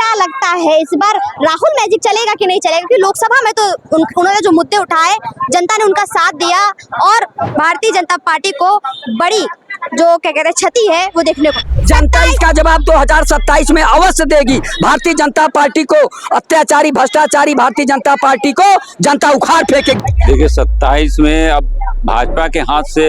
क्या लगता है इस बार राहुल मैजिक चलेगा कि नहीं चलेगा? क्योंकि लोकसभा में तो उन्होंने जो मुद्दे उठाए, जनता ने उनका साथ दिया और भारतीय जनता पार्टी को बड़ी जो क्या कहते हैं क्षति है वो देखने को। जनता इसका जवाब 2027 में अवश्य देगी। भारतीय जनता पार्टी को अत्याचारी भ्रष्टाचारी भारतीय जनता पार्टी को जनता उखाड़ फेंकेगी। देखिए 27 में अब भाजपा के हाथ से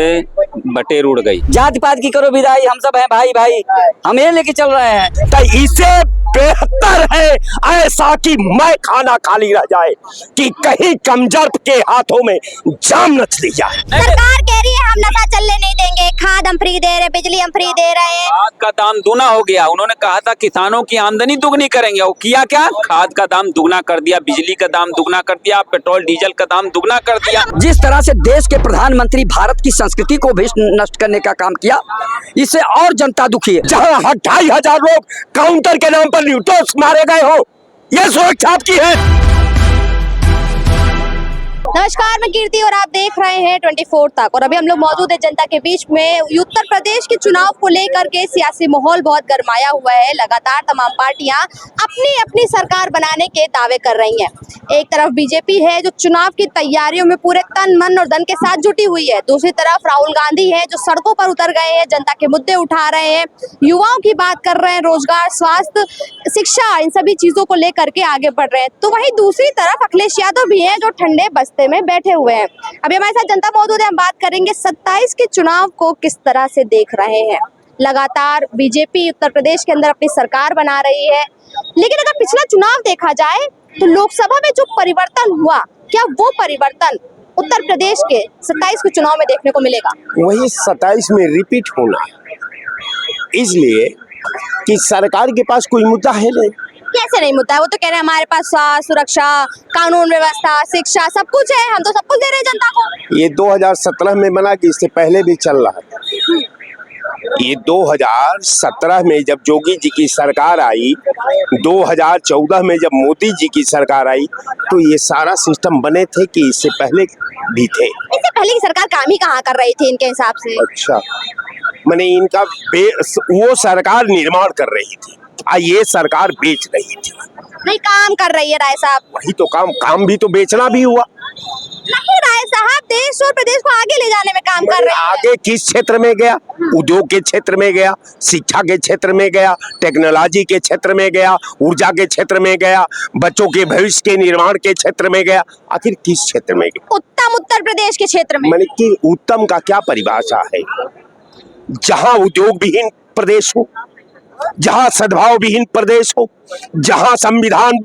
बटेर उड़ गई। जाति पात की करो विदाई, हम सब हैं भाई भाई, हम ये लेके चल रहे हैं। तो इससे बेहतर है ऐसा कि मैं खाना खाली रह जाए कि कहीं कमजोर के हाथों में जाम न चली जाए। सरकार कह रही है हम नशा चलने नहीं देंगे, खाद हम फ्री दे रहे, बिजली हम फ्री दे रहे हैं। खाद का दाम दूना हो गया। उन्होंने कहा था किसानों की आमदनी दुगनी करेंगे, वो किया क्या? खाद का दाम दुगना कर दिया, बिजली का दाम दुगना कर दिया, पेट्रोल डीजल का दाम दुगना कर दिया। जिस तरह से देश के प्रधानमंत्री भारत की संस्कृति को भी नष्ट करने का काम किया, इससे और जनता दुखी है। जहां 2,500 लोग काउंटर के नाम पर न्यूटोस मारे गए हो, यह सुरक्षा आपकी है। नमस्कार, मैं कीर्ति और आप देख रहे हैं 24 तक। और अभी हम लोग मौजूद है जनता के बीच में। उत्तर प्रदेश के चुनाव को लेकर के सियासी माहौल बहुत गरमाया हुआ है। लगातार तमाम पार्टियां अपनी अपनी सरकार बनाने के दावे कर रही हैं। एक तरफ बीजेपी है जो चुनाव की तैयारियों में पूरे तन मन और धन के साथ जुटी हुई है। दूसरी तरफ राहुल गांधी है जो सड़कों पर उतर गए हैं, जनता के मुद्दे उठा रहे हैं, युवाओं की बात कर रहे हैं, रोजगार, स्वास्थ्य, शिक्षा, इन सभी चीजों को लेकर के आगे बढ़ रहे हैं। तो वहीं दूसरी तरफ अखिलेश यादव भी है जो ठंडे बस्ते में बैठे हुए हैं। अभी हमारे साथ जनता मौजूद है, हम बात करेंगे 27 के चुनाव को किस तरह से देख रहे हैं। लगातार बीजेपी उत्तर प्रदेश के अंदर अपनी सरकार बना रही है, लेकिन अगर पिछला चुनाव देखा जाए तो लोकसभा में जो परिवर्तन हुआ, क्या वो परिवर्तन उत्तर प्रदेश के 27 के चुनाव में देखने को मिलेगा? वही 27 में रिपीट होना, इसलिए कि सरकार के पास कोई मुद्दा है नहीं। कैसे नहीं मुद्दा है? वो तो कह रहे हैं हमारे पास स्वास्थ्य, सुरक्षा, कानून व्यवस्था, शिक्षा, सब कुछ है, हम तो सब कुछ दे रहे हैं जनता को। ये 2017 में बना कि इससे पहले भी चल रहा था। ये 2017 में जब जोगी जी की सरकार आई, 2014 में जब मोदी जी की सरकार आई, तो ये सारा सिस्टम बने थे कि इससे पहले भी थे। इससे पहले की सरकार काम ही कहाँ कर रही थी इनके हिसाब से? अच्छा, मैंने इनका वो सरकार निर्माण कर रही थी, ये सरकार बेच रही थी। नहीं, काम कर रही है राय साहब। वही तो काम भी तो बेचना भी हुआ। नहीं राय साहब, देश और प्रदेश को आगे ले जाने में काम कर रहे हैं। आगे किस क्षेत्र में गया? उद्योग के क्षेत्र में गया, शिक्षा के क्षेत्र में गया, टेक्नोलॉजी के क्षेत्र में गया, ऊर्जा के क्षेत्र में गया, बच्चों के भविष्य के निर्माण के क्षेत्र में गया। आखिर किस क्षेत्र में गया? उत्तम उत्तर प्रदेश के क्षेत्र में। मैंने कि उत्तम का क्या परिभाषा है? जहाँ उद्योग विहीन प्रदेश हो, जहाँ सद्भाव विहीन प्रदेश हो, जहाँ संविधान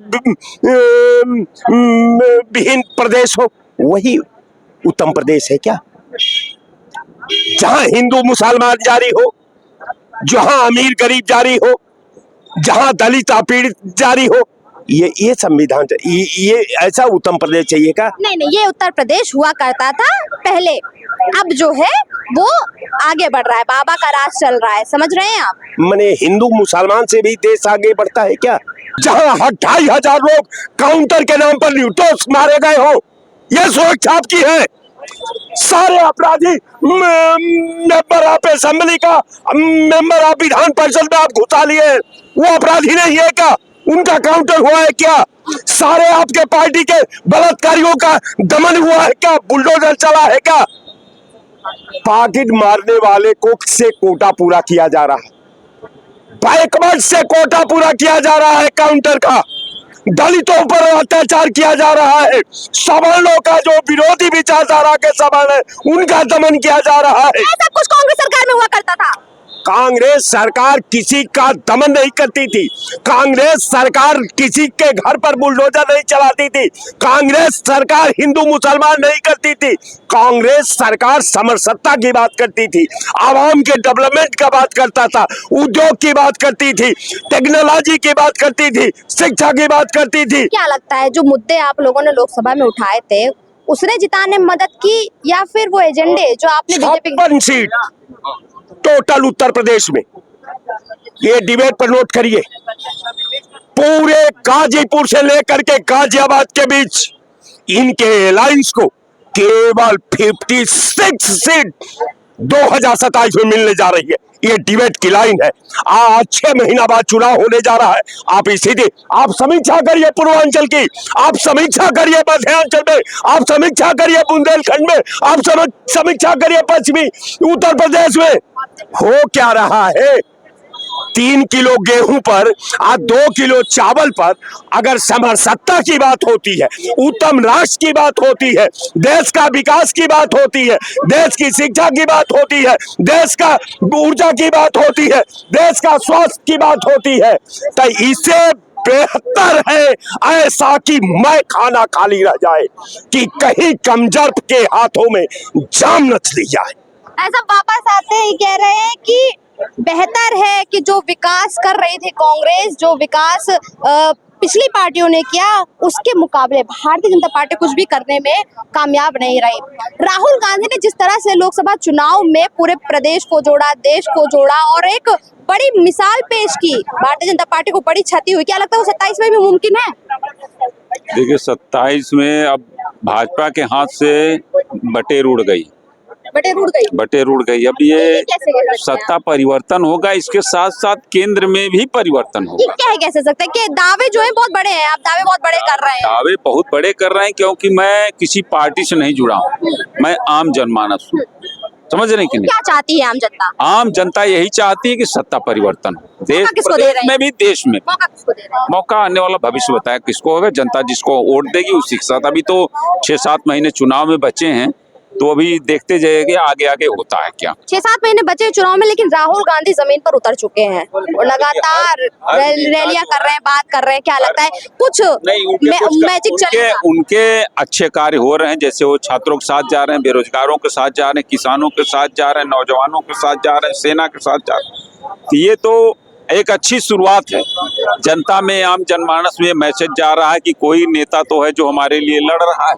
विहीन प्रदेश हो, वही उत्तम प्रदेश है क्या? जहाँ हिंदू मुसलमान जारी हो, जहाँ अमीर गरीब जारी हो, जहाँ दलित पीड़ित जारी हो, ये संविधान, ये ऐसा उत्तम प्रदेश चाहिए क्या? नहीं, ये उत्तर प्रदेश हुआ करता था पहले, अब जो है वो आगे बढ़ रहा है, बाबा का राज चल रहा है, समझ रहे हैं आप? मैंने हिंदू मुसलमान से भी देश आगे बढ़ता है क्या? जहाँ 2,500 लोग काउंटर के नाम पर न्यूटोस मारे गए हो, यह सुरक्षा आपकी है। सारे अपराधी मेंबर ऑफ असेंबली का, मेंबर ऑफ विधान परिषद में आप घुसा लिए, वो अपराधी नहीं है क्या? उनका काउंटर हुआ है क्या? सारे आपके पार्टी के बलात्कारियों का दमन हुआ है क्या? बुलडोजर चला है क्या? पॉकेट मारने वाले को से कोटा पूरा किया जा रहा है, बैकवर्ड से कोटा पूरा किया जा रहा है काउंटर का, दलितों पर अत्याचार किया जा रहा है, सवर्णों का जो विरोधी विचारधारा के सवर्ण है उनका दमन किया जा रहा है। ऐसा कुछ कांग्रेस सरकार में हुआ करता था? कांग्रेस सरकार किसी का दमन नहीं करती थी, कांग्रेस सरकार किसी के घर पर बुलडोजर नहीं चलाती थी, कांग्रेस सरकार हिंदू मुसलमान नहीं करती थी, कांग्रेस सरकार समरसत्ता की बात करती थी, आवाम के डेवलपमेंट का बात करता था, उद्योग की बात करती थी, टेक्नोलॉजी की बात करती थी, शिक्षा की बात करती थी। क्या लगता है जो मुद्दे आप लोगों ने लोकसभा में उठाए थे, उसने जिताने में मदद की या फिर वो एजेंडे जो आपने BJP 56 seat total Uttar Pradesh में, ये डिबेट पर नोट करिए, पूरे गाजीपुर से लेकर के गाजियाबाद के बीच इनके अलायंस को केवल 56 सीट 2027 में मिलने जा रही है। ये डिबेट की लाइन है। आज 6 महीना बाद चुनाव होने जा रहा है। आप स्थिति, आप समीक्षा करिए पूर्वांचल की, आप समीक्षा करिए मध्यांचल में, आप समीक्षा करिए बुंदेलखंड में, आप समीक्षा करिए पश्चिमी उत्तर प्रदेश में। हो क्या रहा है? 3 किलो गेहूं पर आज 2 किलो चावल पर अगर समरसत्ता की बात होती है, उत्तम राष्ट्र की बात होती है, देश का विकास की बात होती है, देश की शिक्षा की बात होती है, देश का ऊर्जा की बात होती है, देश का स्वास्थ्य की बात होती है, तो इससे बेहतर है ऐसा कि मैं खाना खाली रह जाए कि कहीं कमजोर के हाथों में जाम न चली जाए। ऐसा वापस आते ही कह रहे हैं कि बेहतर है कि जो विकास कर रही थी कांग्रेस, जो विकास पिछली पार्टियों ने किया, उसके मुकाबले भारतीय जनता पार्टी कुछ भी करने में कामयाब नहीं रही। राहुल गांधी ने जिस तरह से लोकसभा चुनाव में पूरे प्रदेश को जोड़ा, देश को जोड़ा और एक बड़ी मिसाल पेश की, भारतीय जनता पार्टी को बड़ी क्षति हुई। क्या लगता है वो 27 में भी मुमकिन है? देखिए 27 में अब भाजपा के हाथ से बटेर उड़ गई। बटेर उड़ गई। अब ये सत्ता परिवर्तन होगा, इसके साथ साथ केंद्र में भी परिवर्तन होगा। ये क्या है, कैसे सकता है कि दावे जो है बहुत बड़े हैं, आप दावे बहुत बड़े कर रहे हैं। दावे बहुत बड़े कर रहे हैं क्योंकि मैं किसी पार्टी से नहीं जुड़ा हूँ, मैं आम जनमानस हूँ। समझ रहे कि नहीं? क्या चाहती है आम जनता? आम जनता यही चाहती है कि सत्ता परिवर्तन हो देश में भी, देश में। मौका किसको दे रहे हैं? मौका आने वाला भविष्य बताया किसको होगा। जनता जिसको वोट देगी उसी के साथ। अभी तो 6-7 महीने चुनाव में बचे हैं, तो अभी देखते जाएंगे आगे आगे होता है क्या। 6-7 महीने बचे चुनाव में, लेकिन राहुल गांधी जमीन पर उतर चुके हैं, लगातार रैलियां कर रहे हैं, बात कर रहे हैं। क्या लगता है कुछ मैजिक चलेगा? उनके अच्छे कार्य हो रहे हैं, जैसे वो छात्रों के साथ जा रहे हैं, बेरोजगारों के साथ जा रहे हैं, किसानों के साथ जा रहे हैं, नौजवानों के साथ जा रहे हैं, सेना के साथ जा रहे हैं। तो ये तो एक अच्छी शुरुआत है। जनता में, आम जनमानस में मैसेज जा रहा है कि कोई नेता तो है जो हमारे लिए लड़ रहा है।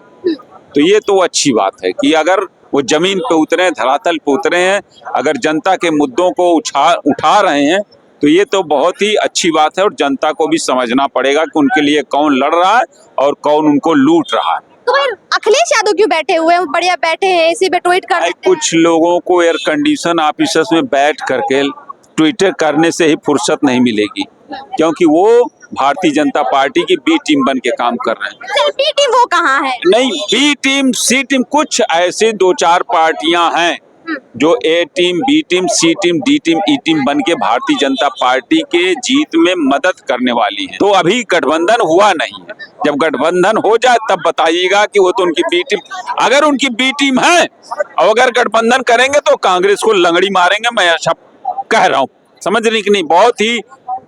तो ये तो अच्छी बात है कि अगर वो जमीन पे उतरे, धरातल पे उतरे हैं, अगर जनता के मुद्दों को उठा रहे हैं, तो ये तो बहुत ही अच्छी बात है। और जनता को भी समझना पड़ेगा कि उनके लिए कौन लड़ रहा है और कौन उनको लूट रहा है। तो फिर अखिलेश यादव क्यों बैठे हुए हैं? बढ़िया बैठे हैं, इसी पे ट्वीट कर देते हैं। कुछ लोगों को एयर कंडीशन ऑफिसर्स में बैठ करके ट्विटर करने से ही फुर्सत नहीं मिलेगी, क्योंकि वो भारतीय जनता पार्टी की बी टीम बन के काम कर रहे हैं। बी टीम वो कहाँ है? नहीं, बी टीम, सी टीम, कुछ ऐसे 2-4 पार्टियां हैं जो ए टीम, बी टीम, सी टीम, डी टीम, ई टीम बन के भारतीय जनता पार्टी के जीत में मदद करने वाली है। तो अभी गठबंधन हुआ नहीं है। जब गठबंधन हो जाए तब बताइएगा कि वो तो उनकी बी टीम, अगर उनकी बी टीम है और अगर गठबंधन करेंगे तो कांग्रेस को लंगड़ी मारेंगे। मैं ऐसा कह रहा हूँ, समझ रही कि नहीं? बहुत ही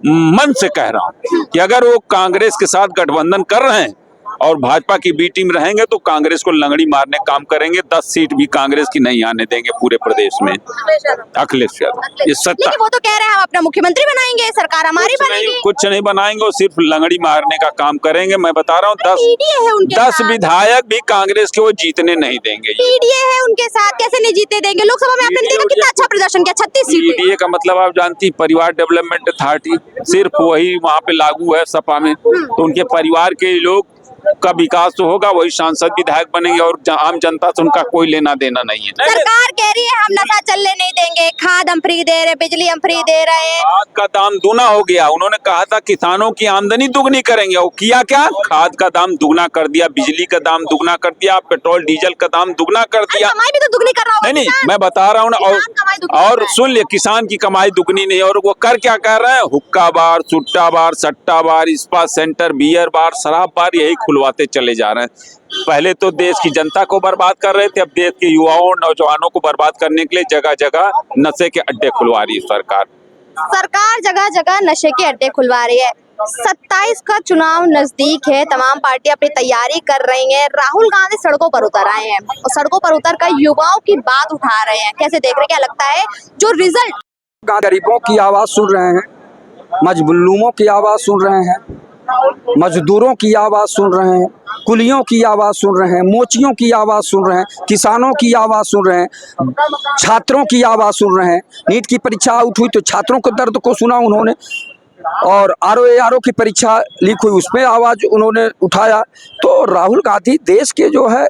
मन से कह रहा हूँ कि अगर वो कांग्रेस के साथ गठबंधन कर रहे हैं और भाजपा की बी टीम रहेंगे तो कांग्रेस को लंगड़ी मारने काम करेंगे। 10 सीट भी कांग्रेस की नहीं आने देंगे पूरे प्रदेश में। अखिलेश यादव ये सत्ता, वो तो कह रहे हैं हम अपना मुख्यमंत्री बनाएंगे, सरकार हमारी बनेगी। कुछ नहीं बनाएंगे, वो सिर्फ लंगड़ी मारने का काम करेंगे। मैं बता रहा हूँ 10 विधायक भी कांग्रेस के वो जीतने नहीं देंगे। पीडीए है उनके साथ, कैसे नहीं जीतने देंगे? लोकसभा में आपने देखा कितना अच्छा प्रदर्शन किया, 36 सीटें। पीडीए का मतलब आप जानती, परिवार डेवलपमेंट अथॉरिटी, सिर्फ वही वहाँ पे लागू है सपा में। तो उनके परिवार के लोग का विकास तो होगा, वही सांसद विधायक बनेंगे और आम जनता से उनका कोई लेना देना नहीं है। सरकार कह रही है हम नशा चलने नहीं देंगे, खाद हम फ्री दे रहे, बिजली हम फ्री दे रहे हैं। खाद का दाम दूना हो गया। उन्होंने कहा था किसानों की आमदनी दुगनी करेंगे, वो किया क्या? खाद का दाम दुगना कर दिया, बिजली का दाम दुगना कर दिया, पेट्रोल डीजल का दाम दुगना कर दिया। कमाई भी तो दुगनी कर रहा होगा। नहीं, मैं बता रहा हूँ ना। और सुन लिया, किसान की कमाई दुगनी नहीं, और वो कर क्या कर रहे हैं? हुक्का बार, सुट्टा बार, सट्टा बार, इस्पात सेंटर, बियर बार, शराब बार, यही खुलवाते चले जा रहे हैं। पहले तो देश की जनता को बर्बाद कर रहे थे, अब देश के युवाओं, नौजवानों को बर्बाद करने के लिए जगह जगह नशे के अड्डे खुलवा रही है सरकार। जगह जगह नशे के अड्डे खुलवा रही है। 27 का चुनाव नजदीक है, तमाम पार्टियां अपनी तैयारी कर रही हैं। राहुल गांधी सड़कों पर उतर आए हैं और सड़कों पर उतर कर युवाओं की बात उठा रहे हैं। कैसे देख रहे हैं? क्या लगता है जो रिजल्ट? गरीबों की आवाज सुन रहे हैं, मजलूमों की आवाज सुन रहे हैं, मजदूरों की आवाज सुन रहे हैं, कुलियों की आवाज सुन रहे हैं, मोचियों की आवाज सुन रहे हैं, किसानों की आवाज सुन रहे हैं, छात्रों की आवाज सुन रहे हैं। नीट की परीक्षा आउट हुई तो छात्रों के दर्द को सुना उन्होंने, और RO की परीक्षा लीक हुई, उसमें आवाज उन्होंने उठाया। तो राहुल गांधी देश के जो है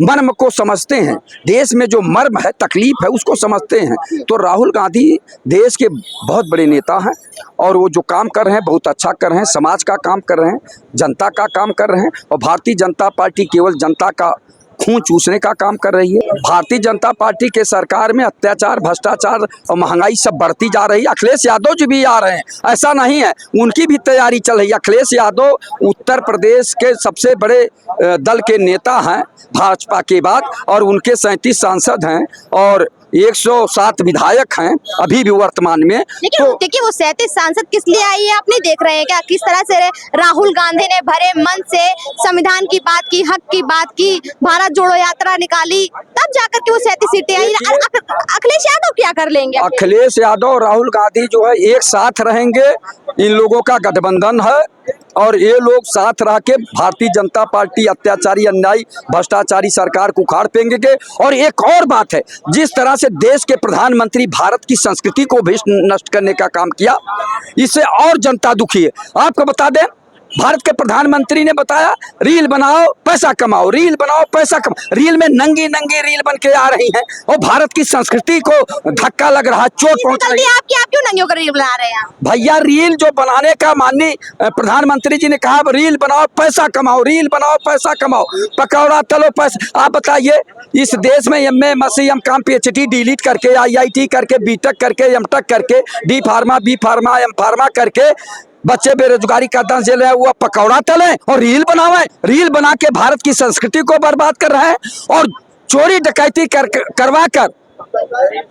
मर्म को समझते हैं, देश में जो मर्म है, तकलीफ है, उसको समझते हैं। तो राहुल गांधी देश के बहुत बड़े नेता हैं और वो जो काम कर रहे हैं बहुत अच्छा कर रहे हैं, समाज का काम कर रहे हैं, जनता का काम कर रहे हैं। और भारतीय जनता पार्टी केवल जनता का खून चूसने का काम कर रही है। भारतीय जनता पार्टी के सरकार में अत्याचार, भ्रष्टाचार और महंगाई सब बढ़ती जा रही है। अखिलेश यादव जी भी आ रहे हैं, ऐसा नहीं है, उनकी भी तैयारी चल रही है। अखिलेश यादव उत्तर प्रदेश के सबसे बड़े दल के नेता हैं भाजपा के बाद, और उनके 37 सांसद हैं और 107 विधायक हैं अभी भी वर्तमान में। लेकिन तो देखिए वो 37 सांसद किस लिए आई है, आप नहीं देख रहे हैं क्या किस तरह से राहुल गांधी ने भरे मन से संविधान की बात की, हक की बात की, भारत जोड़ो यात्रा निकाली, तब जाकर के वो 37 सीटें आई। अखिलेश यादव क्या कर लेंगे? अखिलेश यादव और राहुल गांधी जो है एक साथ रहेंगे, इन लोगों का गठबंधन है और ये लोग साथ रह के भारतीय जनता पार्टी अत्याचारी, अन्यायी, भ्रष्टाचारी सरकार को उखाड़ फेंकेंगे। और एक और बात है, जिस तरह से देश के प्रधानमंत्री भारत की संस्कृति को भी नष्ट करने का काम किया, इससे और जनता दुखी है। आपको बता दें, भारत के प्रधानमंत्री ने बताया रील बनाओ पैसा कमाओ, रील बनाओ पैसा कमाओ। रील में नंगी नंगी रील बन के आ रही हैं और भारत की संस्कृति को धक्का लग रहा है, चोट पहुंच रही है। आप क्यों नंगी होकर रील बना रहे हैं? भैया रील जो बनाने का माननीय प्रधानमंत्री जी ने कहा रील बनाओ पैसा कमाओ, रील बनाओ पैसा कमाओ, पकौड़ा तलो पैसा। आप बताइए, इस देश में MA, MSc, MCom, PhD delete करके, IIT करके, BTech करके, MTech करके, D pharma, B pharma, M pharma करके बच्चे बेरोजगारी का दंश झेल रहे हैं, वो पकौड़ा तले और रील बनावे। रील बना के भारत की संस्कृति को बर्बाद कर रहे हैं और चोरी डकैती करवा कर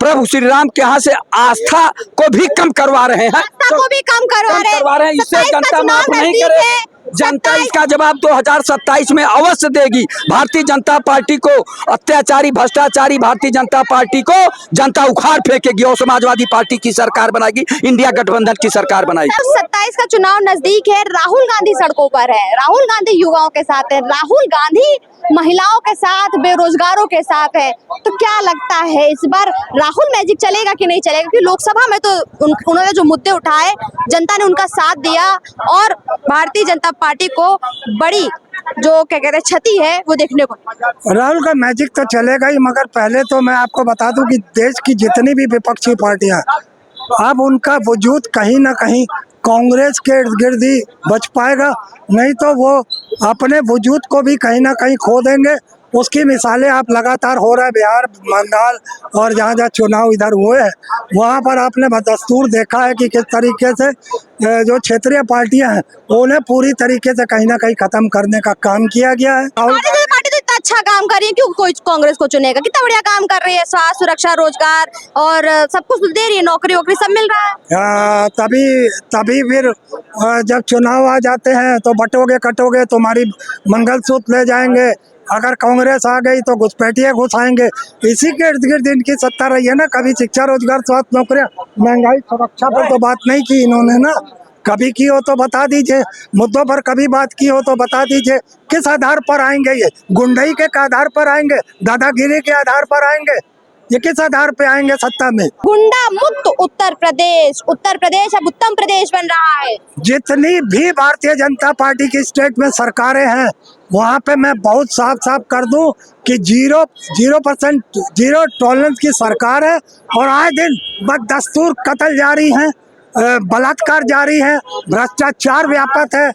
प्रभु श्री राम के यहाँ से आस्था को भी कम करवा रहे हैं। आस्था को भी कम करवा रहे हैं। इससे जनता माफ नहीं करे। जनता इसका जवाब 2027 में अवश्य देगी। भारतीय जनता पार्टी को, अत्याचारी भ्रष्टाचारी भारतीय जनता पार्टी को जनता उखाड़ फेंकेगी और समाजवादी पार्टी की सरकार बनाएगी, इंडिया गठबंधन की सरकार बनाएगी। 27 का चुनाव नजदीक है, राहुल गांधी सड़कों पर है, राहुल गांधी युवाओं के साथ है, राहुल गांधी महिलाओं के साथ, बेरोजगारों के साथ है। तो क्या लगता है इस बार राहुल मैजिक चलेगा कि नहीं चलेगा? क्योंकि लोकसभा में तो उन्होंने जो मुद्दे उठाए, जनता ने उनका साथ दिया और भारतीय जनता पार्टी को बड़ी जो क्या कहते हैं क्षति है वो देखने को। राहुल का मैजिक तो चलेगा ही, मगर पहले तो मैं आपको बता दूं कि देश की जितनी भी विपक्षी पार्टियां, अब उनका वजूद कहीं ना कहीं कांग्रेस के इर्द गिर्द ही बच पाएगा, नहीं तो वो अपने वजूद को भी कहीं ना कहीं खो देंगे। उसकी मिसालें आप लगातार हो रहा है, बिहार, बंगाल और जहाँ जहाँ चुनाव इधर हुए हैं वहाँ पर आपने दस्तूर देखा है कि किस तरीके से जो क्षेत्रीय पार्टियां हैं उन्हें पूरी तरीके से कहीं ना कहीं खत्म करने का काम किया गया है। भारतीय पार्टी तो इतना अच्छा काम कर रही है, क्यों कोई कांग्रेस को चुनेगा? कितना बढ़िया काम कर रही है, स्वास्थ्य, सुरक्षा, रोजगार और सब कुछ दे रही है, नौकरी वोकरी सब मिल रहा है। तभी फिर जब चुनाव आ जाते हैं तो बटोगे कटोगे, तुम्हारी मंगलसूत्र ले जाएंगे। अगर कांग्रेस आ गई तो घुसपैठिए घुसाएंगे। इसी के इर्द गिर्द इनकी सत्ता रही है ना। कभी शिक्षा, रोजगार, स्वास्थ्य, नौकरियां, महंगाई, सुरक्षा पर तो बात नहीं की इन्होंने ना। कभी की हो तो बता दीजिए, मुद्दों पर कभी बात की हो तो बता दीजिए। किस आधार पर आएंगे ये? गुंडई के आधार पर आएंगे? दादागिरी के आधार पर आएंगे? ये किस आधार पे आएंगे सत्ता में? गुंडा मुक्त उत्तर प्रदेश अब उत्तम प्रदेश बन रहा है। जितनी भी भारतीय जनता पार्टी की स्टेट में सरकारें हैं वहाँ पे मैं बहुत साफ साफ कर दूं कि 0% जीरो टॉलरेंस की सरकार है और आए दिन बददस्तूर कत्ल जारी हैं, बलात्कार जारी है, भ्रष्टाचार व्यापक है।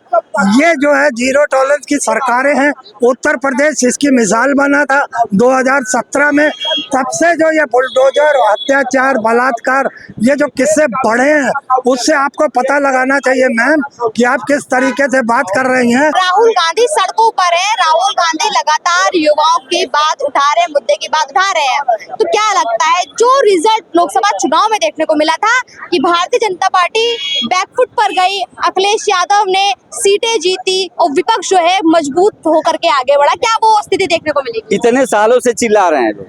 ये जो है जीरो टॉलरेंस की सरकारें हैं। उत्तर प्रदेश इसकी मिसाल बना था 2017 में। तब से जो ये बुलडोजर, अत्याचार, बलात्कार, ये जो किस्से बढ़े हैं उससे आपको पता लगाना चाहिए मैम कि आप किस तरीके से बात कर रही हैं। राहुल गांधी सड़कों पर है, राहुल गांधी लगातार युवाओं की बात उठा रहे हैं, मुद्दे की बात उठा रहे हैं। तो क्या लगता है जो रिजल्ट लोकसभा चुनाव में देखने को मिला था कि भारतीय जनता पार्टी बैकफुट पर गई, अखिलेश यादव ने सीटें जीती और विपक्ष जो है मजबूत होकर के आगे बढ़ा, क्या वो स्थिति देखने को मिलेगी? इतने सालों से चिल्ला रहे हैं लोग,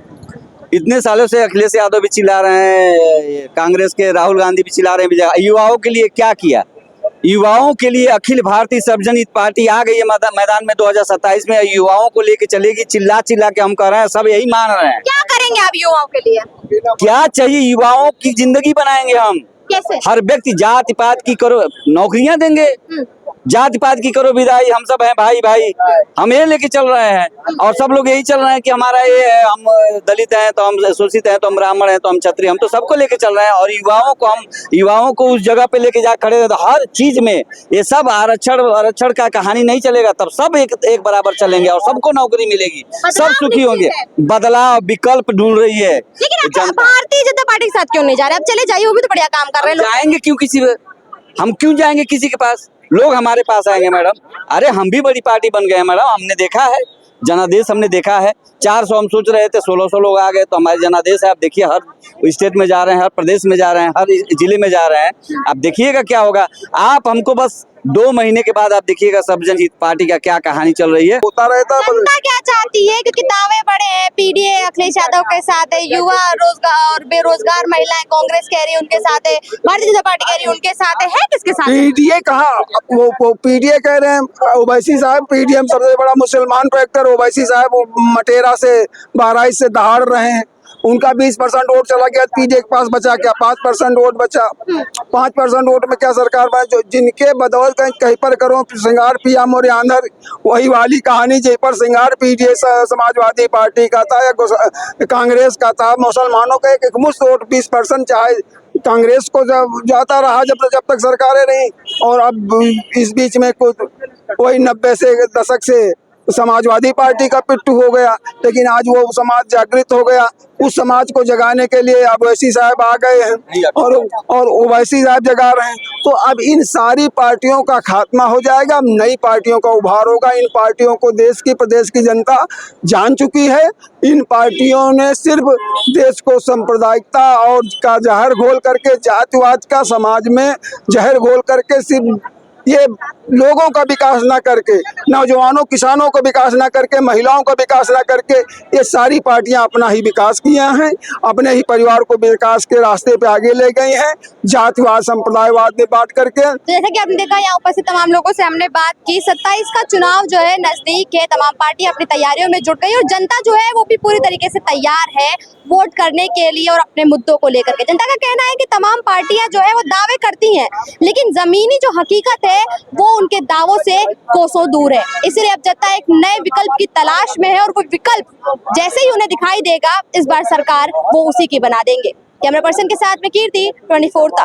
इतने सालों से अखिलेश यादव भी चिल्ला रहे हैं, कांग्रेस के राहुल गांधी भी चिल्ला रहे हैं। युवाओं के लिए क्या किया? युवाओं के लिए अखिल भारतीय सर्वजनित पार्टी आ गई है मैदान में 2027 में। युवाओं को लेके चलेगी, चिल्ला चिल्ला के हम कह रहे हैं, सब यही मान रहे हैं। क्या करेंगे आप युवाओं के लिए? क्या चाहिए? युवाओं की जिंदगी बनाएंगे हम। कैसे? हर व्यक्ति जाति पात की करो, नौकरियां देंगे, जाति पात की करो विदाई, हम सब हैं भाई भाई, हम ये लेके चल रहे हैं। और सब लोग यही चल रहे हैं कि हमारा ये है, हम दलित हैं तो हम शोषित हैं, तो हम ब्राह्मण हैं तो हम क्षत्रिय, हम तो सबको लेके चल रहे हैं। और युवाओं को उस जगह पे लेके जा खड़े, तो हर चीज में ये सब आरक्षण का कहानी नहीं चलेगा, तब सब एक बराबर चलेंगे और सबको नौकरी मिलेगी, सब सुखी होंगे। बदलाव विकल्प ढूंढ रही है लेकिन आप भारतीय जनता पार्टी के साथ क्यों नहीं जा रहे? अब चले जाइए, वो भी तो बढ़िया काम कर रहे हैं लोग। जाएंगे क्यों हम क्यों जाएंगे किसी के पास? लोग हमारे पास आएंगे मैडम। अरे हम भी बड़ी पार्टी बन गए हैं मैडम, हमने देखा है जनादेश, हमने देखा है 400 हम सोच रहे थे 1600 लोग आ गए, तो हमारे जनादेश है। आप देखिए हर स्टेट में जा रहे हैं, हर प्रदेश में जा रहे हैं, हर जिले में जा रहे हैं। आप देखिएगा क्या होगा। आप हमको बस 2 महीने के बाद आप देखिएगा सर्वजन हित पार्टी का क्या कहानी चल रही है। होता रहता है। जनता क्या चाहती है? क्योंकि दावे बड़े हैं, पीडीए अखिलेश यादव के साथ है, युवा रोजगार और बेरोजगार महिलाएं कांग्रेस कह रही है उनके साथ है, भारतीय जनता पार्टी कह रही है उनके साथ है किसके साथ है? पीडीए कहा, वो पीडीए कह रहे हैं। ओवैसी साहब, पीडीएम सबसे बड़ा मुसलमान फैक्टर, ओवैसी साहब मटेरा से बहराइच से दहाड़ रहे हैं, उनका 20% वोट चला गया, पीडीए के पास बचा क्या? 5% वोट बचा। 5% वोट में क्या सरकार बना? जो जिनके बदौलत कहीं पर करो श्रृंगार पिया मोरे आंधर, वही वाली कहानी जय पर श्रृंगार पीडीए समाजवादी पार्टी का था या कांग्रेस का था। मुसलमानों का एक मुश्त वोट 20% चाहे कांग्रेस को जाता रहा जब तक सरकारें रही, और अब इस बीच में कुछ वही 90 से दशक से समाजवादी पार्टी का पिट्ठू हो गया। लेकिन आज वो समाज जागृत हो गया, उस समाज को जगाने के लिए ओवैसी साहब आ गए हैं और ओवैसी साहब जगा रहे हैं। तो अब इन सारी पार्टियों का खात्मा हो जाएगा, नई पार्टियों का उभार होगा। इन पार्टियों को देश की प्रदेश की जनता जान चुकी है। इन पार्टियों ने सिर्फ देश को सांप्रदायिकता और का जहर घोल करके, जातिवाद का समाज में जहर घोल करके, सिर्फ ये लोगों का विकास ना करके, नौजवानों किसानों का विकास ना करके, महिलाओं का विकास ना करके, ये सारी पार्टियां अपना ही विकास किया हैं, अपने ही परिवार को विकास के रास्ते पे आगे ले गई हैं, जातिवाद संप्रदायवाद में बांट करके। तो जैसा कि आपने देखा, यहाँ उपस्थित तमाम लोगों से हमने बात की। 27 का चुनाव जो है नजदीक है, तमाम पार्टियां अपनी तैयारियों में जुट गई और जनता जो है वो भी पूरी तरीके से तैयार है वोट करने के लिए और अपने मुद्दों को लेकर के। जनता का कहना है कि तमाम पार्टियां जो है वो दावे करती हैं, लेकिन जमीनी जो हकीकत है वो उनके दावों से कोसों दूर है। इसलिए अब जनता एक नए विकल्प की तलाश में है और वो विकल्प जैसे ही उन्हें दिखाई देगा, इस बार सरकार वो उसी की बना देंगे। कैमरा पर्सन के साथ में कीर्ति, 24 तक।